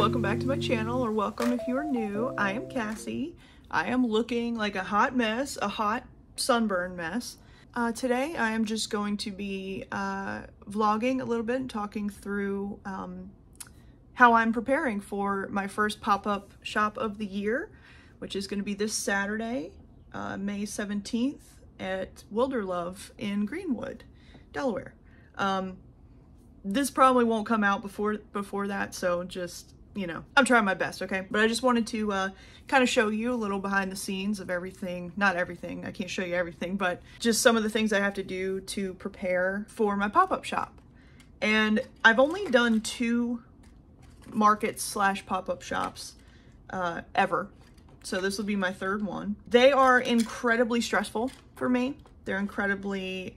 welcome back to my channel, or welcome if you are new. I am Cassie. I am looking like a hot mess, a hot sunburn mess. Today I am just going to be vlogging a little bit and talking through how I'm preparing for my first pop-up shop of the year, which is going to be this Saturday, May 17th at Wilderlove in Greenwood, Delaware. This probably won't come out before that, so just, you know, I'm trying my best, okay? But I just wanted to kind of show you a little behind the scenes of everything. Not everything, I can't show you everything, but just some of the things I have to do to prepare for my pop-up shop. And I've only done 2 markets slash pop-up shops ever. So this will be my 3rd one. They are incredibly stressful for me. They're incredibly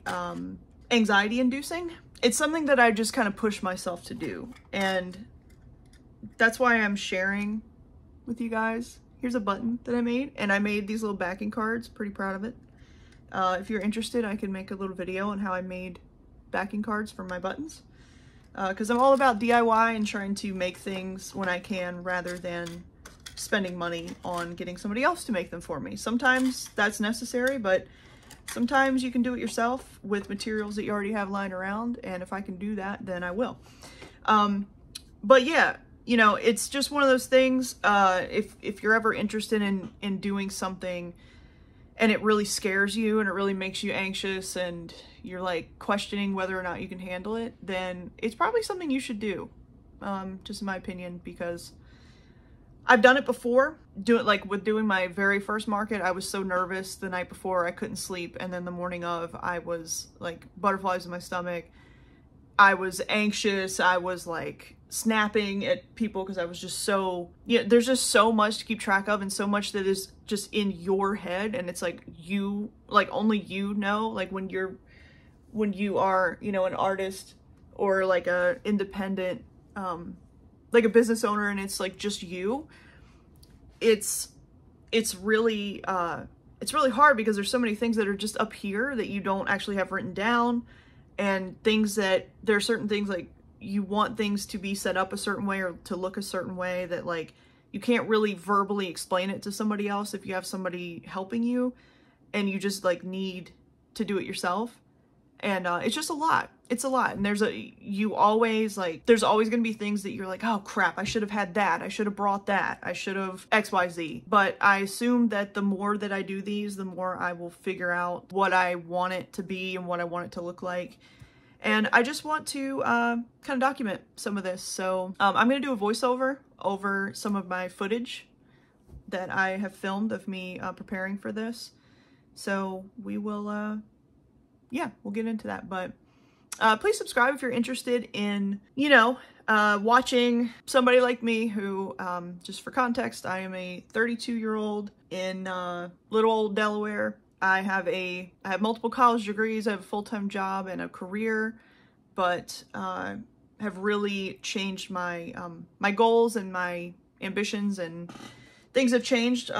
anxiety inducing. It's something that I just kind of push myself to do, and that's why I'm sharing with you guys. Here's a button that I made, and I made these little backing cards. Pretty proud of it. If you're interested, I can make a little video on how I made backing cards for my buttons, because I'm all about DIY and trying to make things when I can rather than spending money on getting somebody else to make them for me. Sometimes that's necessary, but sometimes you can do it yourself with materials that you already have lying around, and if I can do that, then I will. But yeah, you know, it's just one of those things. If you're ever interested in doing something and it really scares you and it really makes you anxious and you're like questioning whether or not you can handle it, then it's probably something you should do, just in my opinion, because I've done it before. Doing my very first market, I was so nervous the night before I couldn't sleep, and then the morning of, I was like butterflies in my stomach. I was anxious. I was like snapping at people because I was just so, yeah, there's just so much to keep track of and so much that is just in your head, and it's like only you know, like when you are, you know, an artist or like a independent like a business owner, and it's like just you, it's really hard because there's so many things that are just up here that you don't actually have written down, and there are certain things like you want things to be set up a certain way or to look a certain way that like you can't really verbally explain it to somebody else if you have somebody helping you, and you just like need to do it yourself. And it's just a lot. It's a lot. And there's always going to be things that you're like, oh crap, I should have had that. I should have brought that. I should have XYZ. But I assume that the more that I do these, the more I will figure out what I want it to be and what I want it to look like. And I just want to kind of document some of this. So I'm going to do a voiceover over some of my footage that I have filmed of me preparing for this. So we will, yeah, we'll get into that. But please subscribe if you're interested in, you know, watching somebody like me who, just for context, I am a 32-year-old in little old Delaware. I have multiple college degrees. I have a full-time job and a career, but have really changed my my goals and my ambitions, and things have changed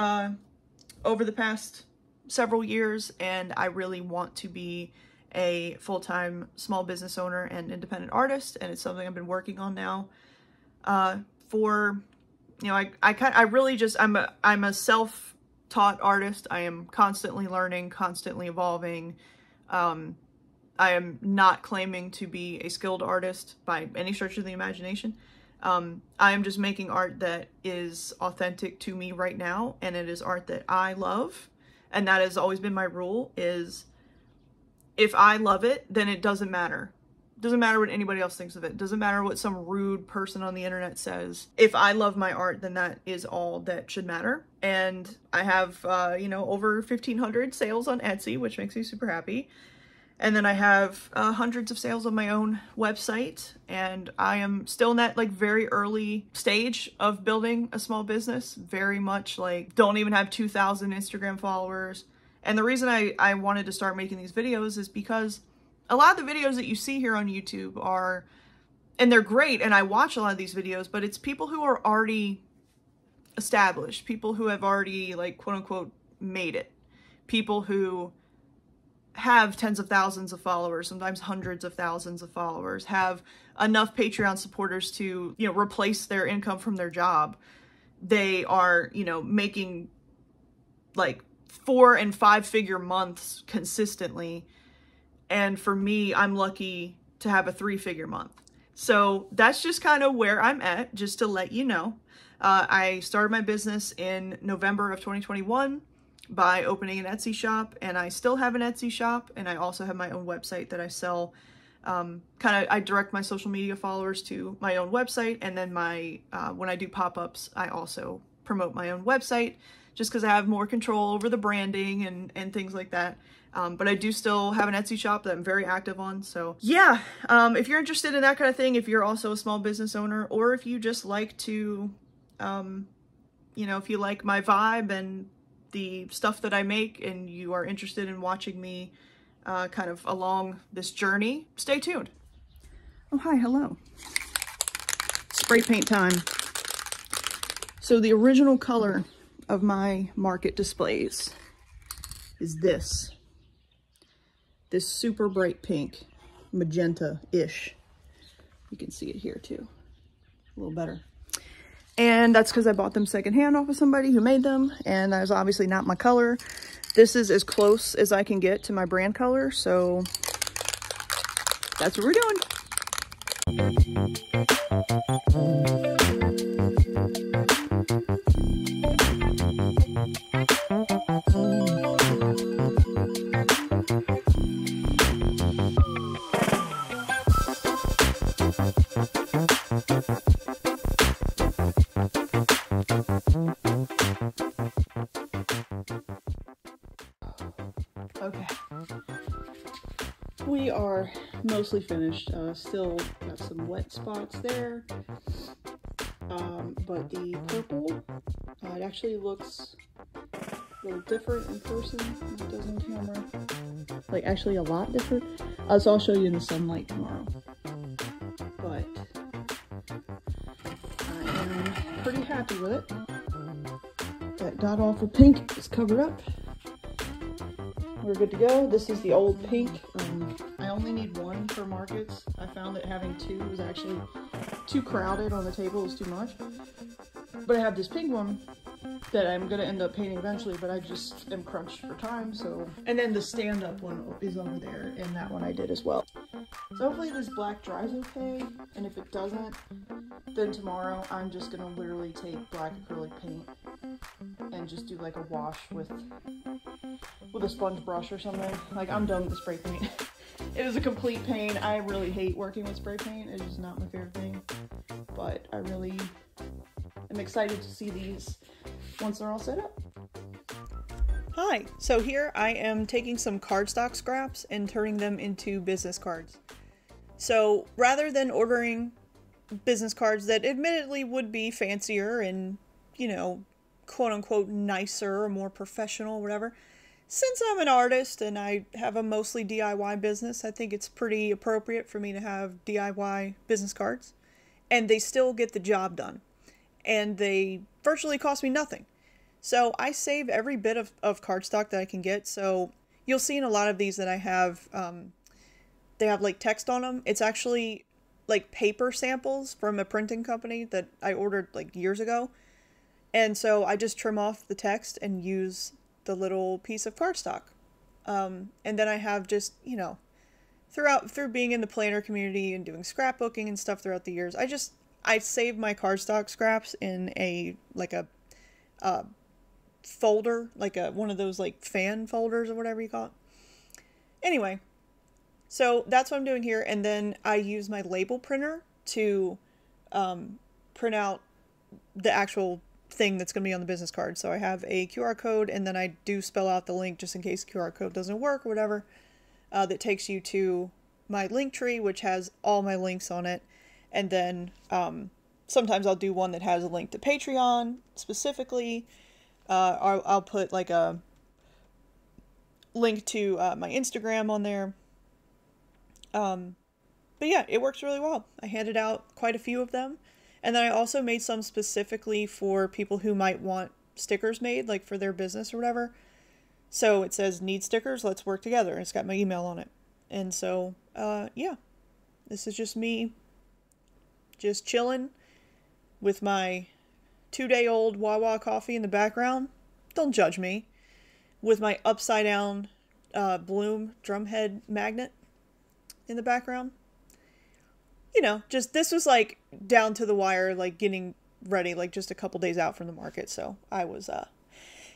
over the past several years, and I really want to be a full-time small business owner and independent artist, and it's something I've been working on now for, you know, I'm a self-taught artist. I am constantly learning, constantly evolving. I am not claiming to be a skilled artist by any stretch of the imagination. I am just making art that is authentic to me right now, and it is art that I love. And that has always been my rule, is if I love it, then it doesn't matter. It doesn't matter what anybody else thinks of it. It doesn't matter what some rude person on the internet says. If I love my art, then that is all that should matter. And I have, you know, over 1,500 sales on Etsy, which makes me super happy. And then I have hundreds of sales on my own website, and I am still in that like very early stage of building a small business. Very much like don't even have 2,000 Instagram followers. And the reason I wanted to start making these videos is because a lot of the videos that you see here on YouTube are, and they're great, and I watch a lot of these videos, but it's people who are already established, people who have already like quote unquote made it, people who have tens of thousands of followers, sometimes hundreds of thousands of followers, have enough Patreon supporters to, you know, replace their income from their job. They are, you know, making like 4- and 5-figure months consistently. And for me, I'm lucky to have a 3-figure month. So that's just kind of where I'm at, just to let you know. I started my business in November of 2021 by opening an Etsy shop, and I still have an Etsy shop, and I also have my own website that I sell. I direct my social media followers to my own website, and then when I do pop-ups, I also promote my own website, just because I have more control over the branding and things like that. But I do still have an Etsy shop that I'm very active on. So yeah, if you're interested in that kind of thing, if you're also a small business owner, or if you just like to, you know, if you like my vibe and the stuff that I make, and you are interested in watching me kind of along this journey, stay tuned. Oh, hi, hello. Spray paint time. So the original color of my market displays is this super bright pink, magenta-ish. You can see it here too, a little better. And that's because I bought them secondhand off of somebody who made them, and that is obviously not my color. This is as close as I can get to my brand color, so that's what we're doing. Okay, we are mostly finished. Still got some wet spots there, but the purple, it actually looks a little different in person than it does on camera. Like, actually a lot different. So I'll show you in the sunlight tomorrow. But I am pretty happy with it. That god-awful pink is covered up. We're good to go. This is the old pink. I only need one for markets. I found that having two was actually too crowded on the table. It was too much. But I have this pink one that I'm going to end up painting eventually, but I just am crunched for time, so. And then the stand-up one is over there, and that one I did as well. So hopefully this black dries okay, and if it doesn't, then tomorrow I'm just going to literally take black acrylic paint and just do like a wash with a sponge brush or something. Like, I'm done with the spray paint. It was a complete pain. I really hate working with spray paint. It's just not my favorite thing. But I really am excited to see these once they're all set up. Hi, so here I am taking some cardstock scraps and turning them into business cards. So rather than ordering business cards that admittedly would be fancier and, you know, quote unquote nicer or more professional or whatever, since I'm an artist and I have a mostly DIY business, I think it's pretty appropriate for me to have DIY business cards. And they still get the job done. And they virtually cost me nothing. So I save every bit of cardstock that I can get. So you'll see in a lot of these that I have, they have like text on them. It's actually like paper samples from a printing company that I ordered like years ago. And so I just trim off the text and use the little piece of cardstock. And then I have just, you know, through being in the planner community and doing scrapbooking and stuff throughout the years, I save my cardstock scraps in a folder, like one of those like fan folders or whatever you call it. Anyway, so that's what I'm doing here. And then I use my label printer to print out the actual thing that's going to be on the business card. So I have a QR code, and then I do spell out the link just in case the QR code doesn't work or whatever, that takes you to my link tree, which has all my links on it. And then sometimes I'll do one that has a link to Patreon specifically. I'll put like a link to my Instagram on there. But yeah, it works really well. I handed out quite a few of them. And then I also made some specifically for people who might want stickers made, like for their business or whatever. So it says, need stickers, let's work together. And it's got my email on it. And so, yeah, this is just me just chilling with my 2-day-old Wawa coffee in the background. Don't judge me. With my upside down Bloom drumhead magnet in the background. You know, just this was like down to the wire, like getting ready, like just a couple days out from the market. So I was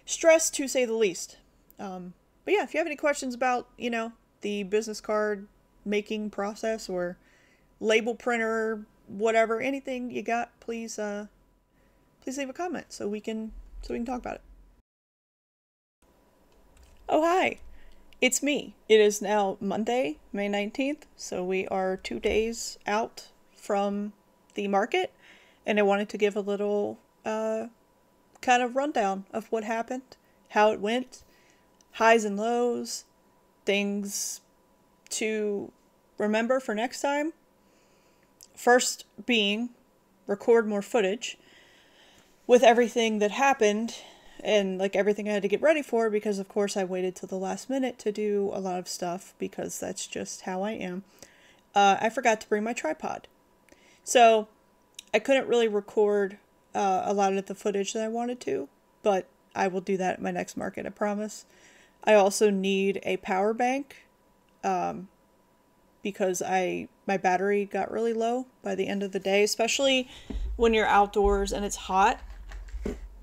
stressed to say the least. But yeah, if you have any questions about, you know, the business card making process or label printer, whatever, anything you got, please leave a comment so we can talk about it. Oh, hi. It's me. It is now Monday, May 19th, so we are 2 days out from the market, and I wanted to give a little kind of rundown of what happened, how it went, highs and lows, things to remember for next time. First being, record more footage with everything that happened and like everything I had to get ready for, because of course I waited till the last minute to do a lot of stuff because that's just how I am. I forgot to bring my tripod. So I couldn't really record a lot of the footage that I wanted to, but I will do that at my next market, I promise. I also need a power bank because my battery got really low by the end of the day, especially when you're outdoors and it's hot.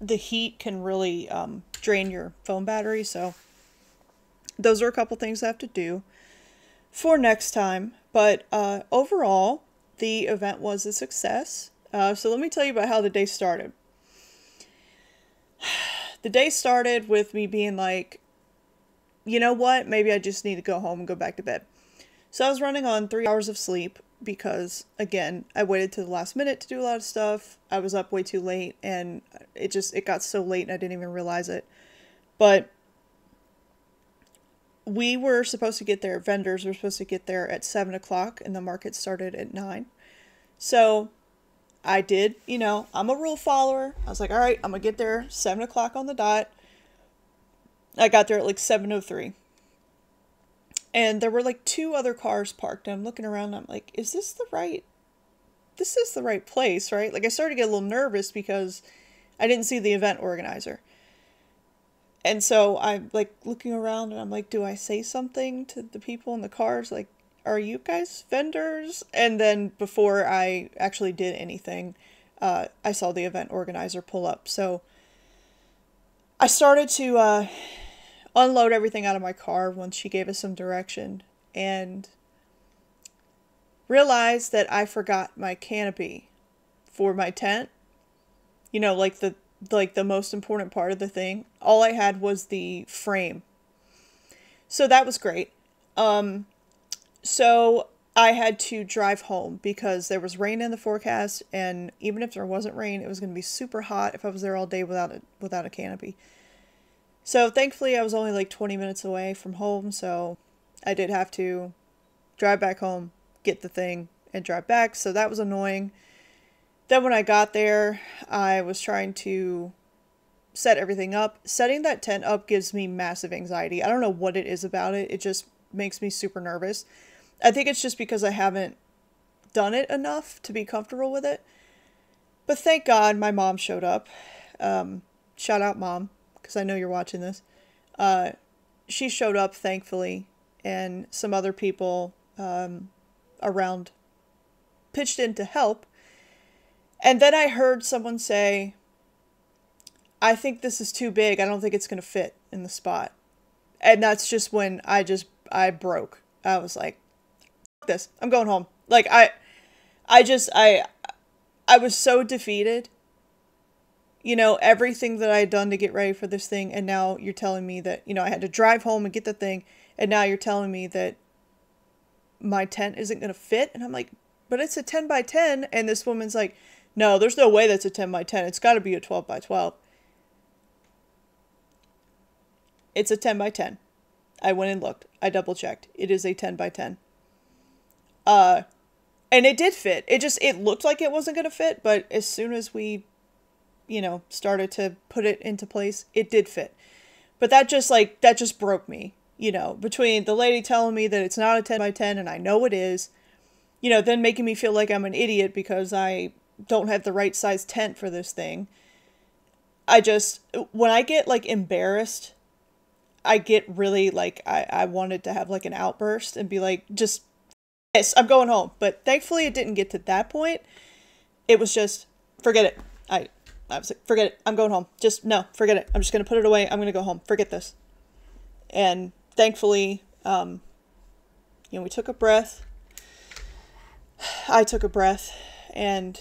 The heat can really drain your phone battery, so those are a couple things I have to do for next time. But overall, the event was a success. So let me tell you about how the day started. The day started with me being like, you know what, maybe I just need to go home and go back to bed. So I was running on 3 hours of sleep because, again, I waited to the last minute to do a lot of stuff. I was up way too late, and it got so late and I didn't even realize it. But we were supposed to get there, vendors were supposed to get there at 7 o'clock, and the market started at 9. So I did, you know, I'm a rule follower. I was like, all right, I'm going to get there 7 o'clock on the dot. I got there at like 7:03. And there were like 2 other cars parked. And I'm looking around and I'm like, is this the right place, right? Like I started to get a little nervous because I didn't see the event organizer. And so I'm like looking around and I'm like, do I say something to the people in the cars? Like, are you guys vendors? And then before I actually did anything, I saw the event organizer pull up. So I started to unload everything out of my car once she gave us some direction, and realized that I forgot my canopy for my tent. You know, like the most important part of the thing. All I had was the frame. So that was great. So I had to drive home because there was rain in the forecast, and even if there wasn't rain, it was going to be super hot if I was there all day without a canopy. So thankfully I was only like 20 minutes away from home, so I did have to drive back home, get the thing, and drive back, so that was annoying. Then when I got there, I was trying to set everything up. Setting that tent up gives me massive anxiety. I don't know what it is about it. It just makes me super nervous. I think it's just because I haven't done it enough to be comfortable with it. But thank God my mom showed up. Shout out, Mom, because I know you're watching this. She showed up, thankfully, and some other people around pitched in to help. And then I heard someone say, I think this is too big. I don't think it's going to fit in the spot. And that's just when I broke. I was like, F this. I'm going home. Like, I was so defeated. You know, everything that I had done to get ready for this thing, and now you're telling me that, you know, I had to drive home and get the thing, and now you're telling me that my tent isn't going to fit? And I'm like, but it's a 10 by 10, and this woman's like, no, there's no way that's a 10 by 10. It's got to be a 12 by 12. It's a 10 by 10. I went and looked. I double checked. It is a 10 by 10. And it did fit. It looked like it wasn't going to fit, but as soon as we, you know, started to put it into place, it did fit. But that just broke me, you know, between the lady telling me that it's not a 10 by 10 and I know it is, you know, then making me feel like I'm an idiot because I don't have the right size tent for this thing. When I get like embarrassed, I get really like, I wanted to have like an outburst and be like, just, yes, I'm going home. But thankfully it didn't get to that point. It was just, forget it. I was like, forget it. I'm going home. Just, no, forget it. I'm just going to put it away. I'm going to go home. Forget this. And thankfully, you know, we took a breath. I took a breath, and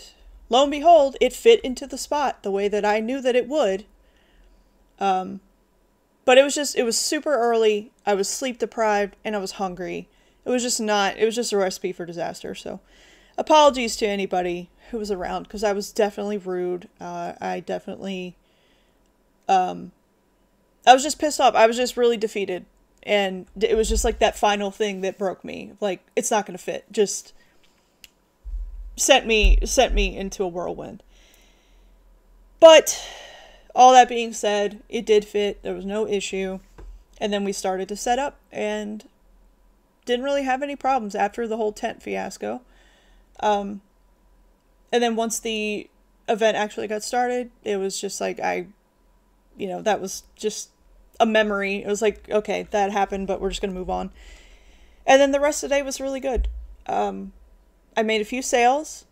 lo and behold, it fit into the spot the way that I knew that it would. But it was super early. I was sleep deprived and I was hungry. It was just a recipe for disaster. So apologies to anybody who was around, because I was definitely rude. I was just pissed off. I was just really defeated. And it was just like that final thing that broke me. Like, it's not going to fit. Just sent me into a whirlwind. But all that being said, it did fit. There was no issue. And then we started to set up and didn't really have any problems after the whole tent fiasco. And then once the event actually got started, it was just like, you know, that was just a memory. It was like, okay, that happened, but we're just going to move on. And then the rest of the day was really good. I made a few sales.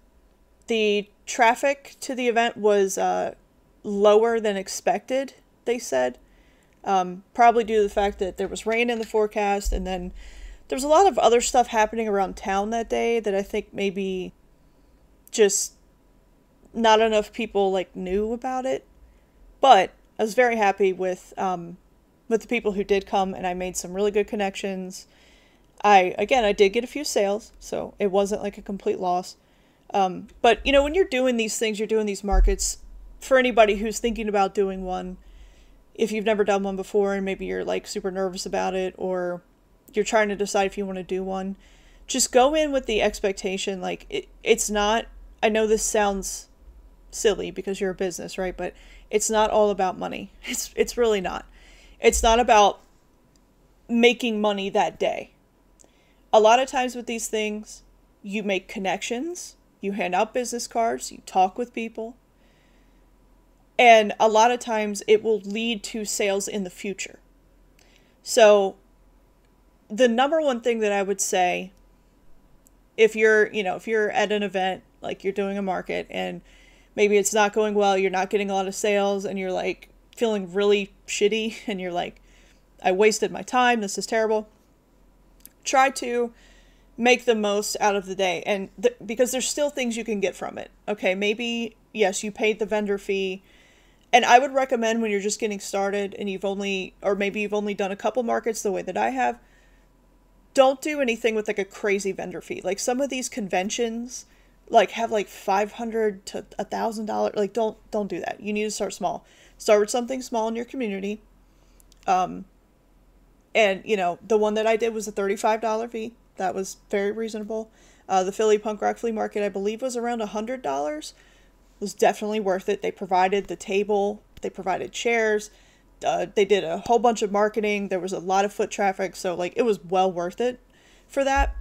The traffic to the event was lower than expected, they said. Probably due to the fact that there was rain in the forecast, and then there was a lot of other stuff happening around town that day that I think maybe just not enough people like knew about it. But I was very happy with the people who did come, and I made some really good connections. I did get a few sales, so it wasn't like a complete loss. But you know, when you're doing these things, you're doing these markets, for anybody who's thinking about doing one, if you've never done one before and maybe you're like super nervous about it, or you're trying to decide if you want to do one, just go in with the expectation, like it's not, I know this sounds silly because you're a business, right? But it's not all about money. It's really not. It's not about making money that day. A lot of times with these things, you make connections, you hand out business cards, you talk with people, and a lot of times it will lead to sales in the future. So the number one thing that I would say, if you're at an event, like you're doing a market and maybe it's not going well, you're not getting a lot of sales, and you're like feeling really shitty, and you're like, I wasted my time, this is terrible. Try to make the most out of the day, and because there's still things you can get from it. Okay, maybe, yes, you paid the vendor fee, and I would recommend when you're just getting started and maybe you've only done a couple markets the way that I have, don't do anything with like a crazy vendor fee. Like some of these conventions like have like $500 to $1,000. Like don't do that. You need to start small. Start with something small in your community. And you know, the one that I did was a $35 fee. That was very reasonable. The Philly Punk Rock Flea Market, I believe, was around $100. Was definitely worth it. They provided the table, they provided chairs, they did a whole bunch of marketing. There was a lot of foot traffic, so like it was well worth it for that.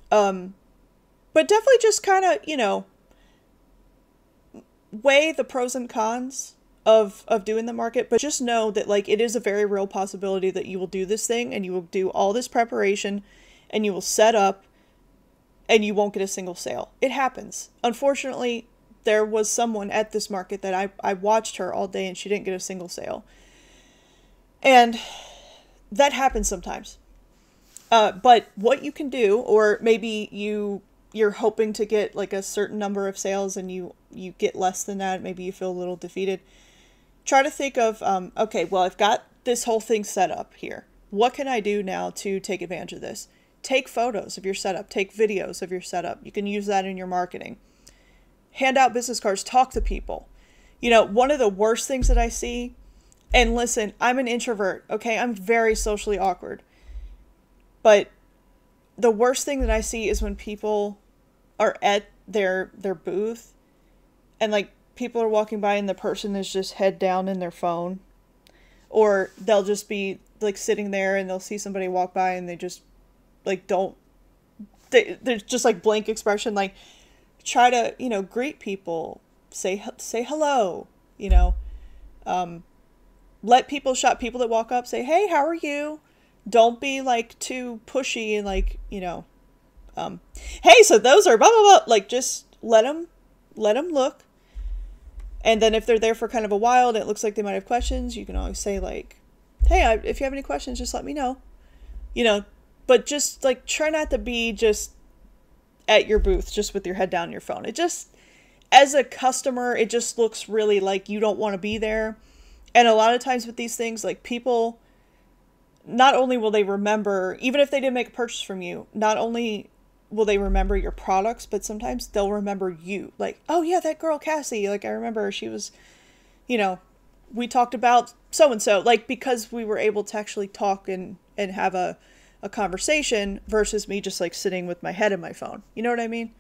But definitely just kind of, you know, weigh the pros and cons of doing the market, but just know that like it is a very real possibility that you will do this thing and you will do all this preparation and you will set up and you won't get a single sale. It happens. Unfortunately, there was someone at this market that I watched her all day and she didn't get a single sale. And that happens sometimes. But what you can do, or maybe you're hoping to get like a certain number of sales and you get less than that, maybe you feel a little defeated. Try to think of, okay, well, I've got this whole thing set up here. What can I do now to take advantage of this? Take photos of your setup. Take videos of your setup. You can use that in your marketing. Hand out business cards. Talk to people. You know, one of the worst things that I see, and listen, I'm an introvert, okay? I'm very socially awkward. But the worst thing that I see is when people are at their booth and like people are walking by and the person is just head down in their phone, or they'll just be like sitting there and they'll see somebody walk by and they just like they're just like blank expression. Like, try to, you know, greet people, say hello, you know, let people shop, people that walk up, say, hey, how are you? Don't be like too pushy and like, you know, hey, so those are blah, blah, blah. Like, just let them look. And then if they're there for kind of a while and it looks like they might have questions, you can always say like, hey, if you have any questions, just let me know, you know, but just like, try not to be just at your booth, just with your head down on your phone. It just, as a customer, it just looks really like you don't want to be there. And a lot of times with these things, like, people, not only will they remember, even if they didn't make a purchase from you, not only will they remember your products, but sometimes they'll remember you. Like, oh yeah, that girl Cassie, like, I remember she was, you know, we talked about so-and-so, like, because we were able to actually talk and have a conversation versus me just like sitting with my head in my phone. You know what I mean?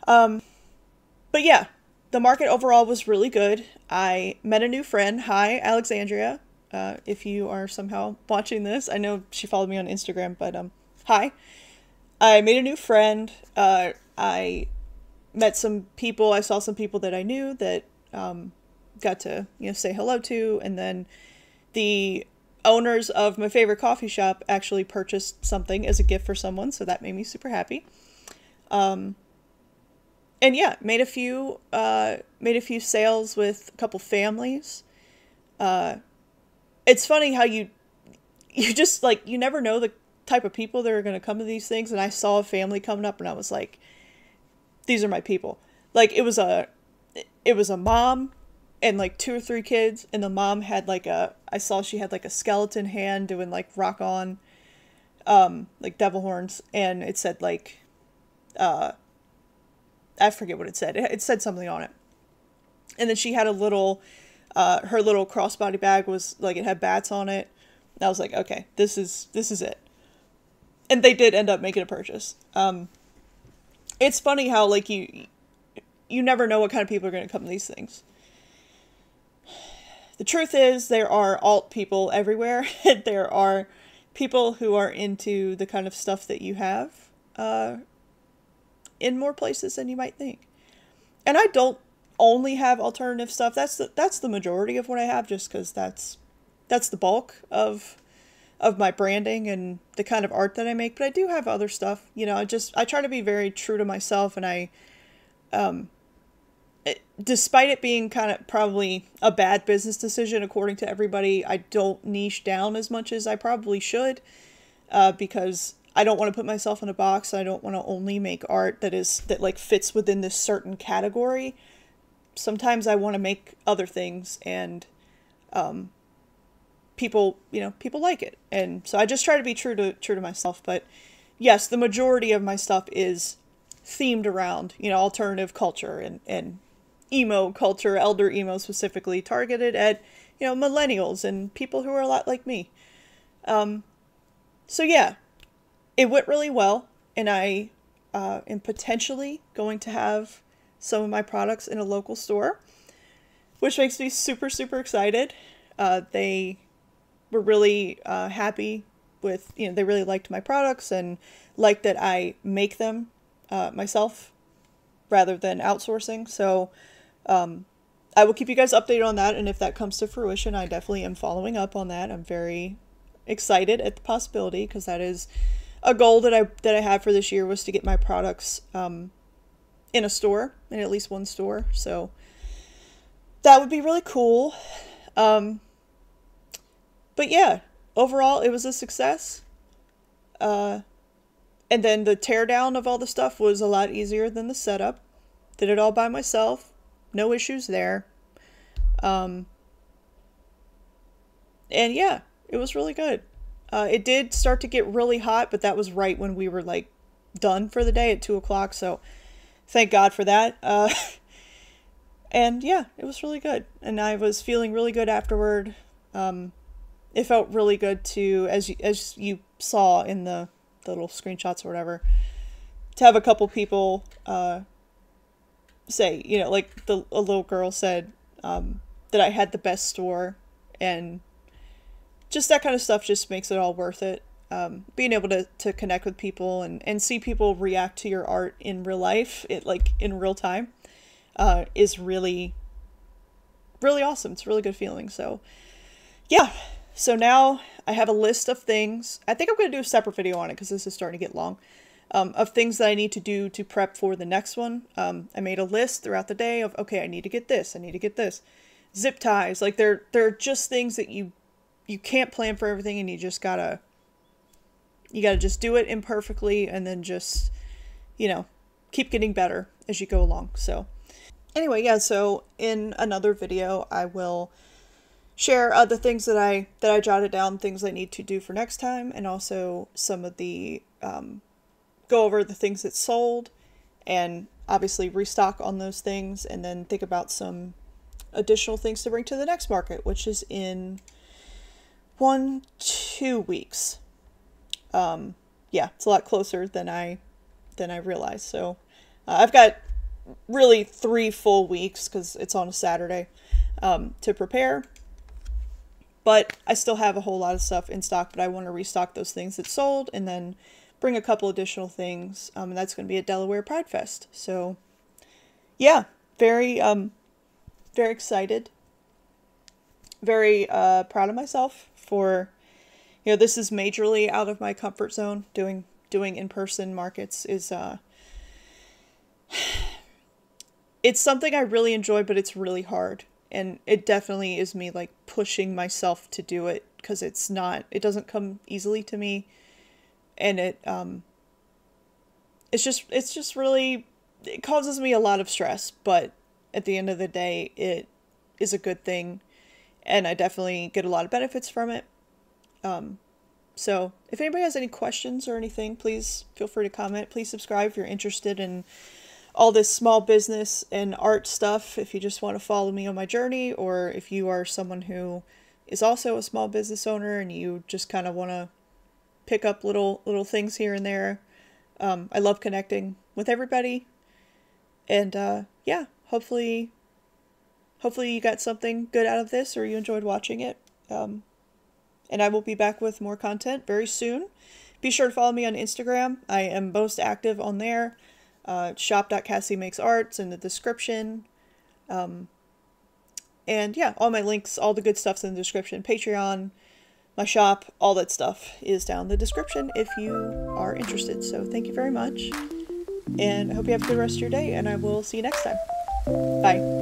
But yeah, the market overall was really good. I met a new friend. Hi, Alexandria. If you are somehow watching this, I know she followed me on Instagram, but hi. I made a new friend. I met some people. I saw some people that I knew that got to, you know, say hello to, and then the owners of my favorite coffee shop actually purchased something as a gift for someone, so that made me super happy. And yeah, made a few sales with a couple families. It's funny how you just like, you never know the type of people that are going to come to these things. And I saw a family coming up and I was like, these are my people. Like, it was a mom and like 2 or 3 kids. And the mom had like I saw she had like a skeleton hand doing like rock on, like devil horns. And it said like, I forget what it said. It said something on it. And then she had a little, her little crossbody bag was like, it had bats on it. And I was like, okay, this is it. And they did end up making a purchase. It's funny how like you never know what kind of people are going to come to these things. The truth is, there are alt people everywhere. There are people who are into the kind of stuff that you have, in more places than you might think. And I don't only have alternative stuff. That's the majority of what I have, just because that's the bulk of my branding and the kind of art that I make. But I do have other stuff, you know. I try to be very true to myself, and despite it being kind of probably a bad business decision according to everybody, I don't niche down as much as I probably should, because I don't want to put myself in a box. I don't want to only make art that like fits within this certain category. Sometimes I want to make other things, and people like it. And so I just try to be true to myself. But yes, the majority of my stuff is themed around, you know, alternative culture and emo culture, elder emo specifically, targeted at, you know, millennials and people who are a lot like me. So yeah, it went really well, and I am potentially going to have some of my products in a local store, which makes me super, super excited. They were really happy with, you know, they really liked my products and liked that I make them myself rather than outsourcing. So I will keep you guys updated on that, and if that comes to fruition, I definitely am following up on that. I'm very excited at the possibility, because that is a goal that I had for this year, was to get my products in a store, in at least one store. So that would be really cool. But yeah, overall it was a success. And then the teardown of all the stuff was a lot easier than the setup. Did it all by myself. No issues there. And yeah, it was really good. It did start to get really hot, but that was right when we were like done for the day at 2 o'clock. So thank God for that. And yeah, it was really good. And I was feeling really good afterward. It felt really good to, as you saw in the little screenshots or whatever, to have a couple people, say, you know, like a little girl said, that I had the best store, and just that kind of stuff just makes it all worth it. Being able to connect with people and see people react to your art in real life, like in real time, is really, really awesome. It's a really good feeling. So yeah, so now I have a list of things. I think I'm going to do a separate video on it because this is starting to get long, of things that I need to do to prep for the next one. I made a list throughout the day of, okay, I need to get this, I need to get this. Zip ties, like they're just things that you can't plan for everything, and you gotta just do it imperfectly, and then just, you know, keep getting better as you go along. So anyway, yeah, so in another video I will share the things that I jotted down, things I need to do for next time, and also some of the go over the things that sold, and obviously restock on those things, and then think about some additional things to bring to the next market, which is in 2 weeks. Yeah, it's a lot closer than I realized. So I've got really 3 full weeks because it's on a Saturday to prepare. But I still have a whole lot of stuff in stock, but I want to restock those things that sold and then bring a couple additional things. And that's going to be at Delaware Pride Fest. So yeah, very excited. Very proud of myself for, you know, this is majorly out of my comfort zone. Doing in-person markets is it's something I really enjoy, but it's really hard. And it definitely is me like pushing myself to do it, because it doesn't come easily to me. And it's just really, it causes me a lot of stress, but at the end of the day, it is a good thing. And I definitely get a lot of benefits from it. So if anybody has any questions or anything, please feel free to comment. Please subscribe if you're interested in all this small business and art stuff, if you just want to follow me on my journey, or if you are someone who is also a small business owner and you just kind of want to pick up little things here and there. I love connecting with everybody. And yeah, hopefully you got something good out of this, or you enjoyed watching it. And I will be back with more content very soon. Be sure to follow me on Instagram. I am most active on there. Shop.CassieMakesArt's in the description. And yeah, all my links, all the good stuff's in the description. Patreon, my shop, all that stuff is down in the description if you are interested. So thank you very much. And I hope you have a good rest of your day, and I will see you next time. Bye.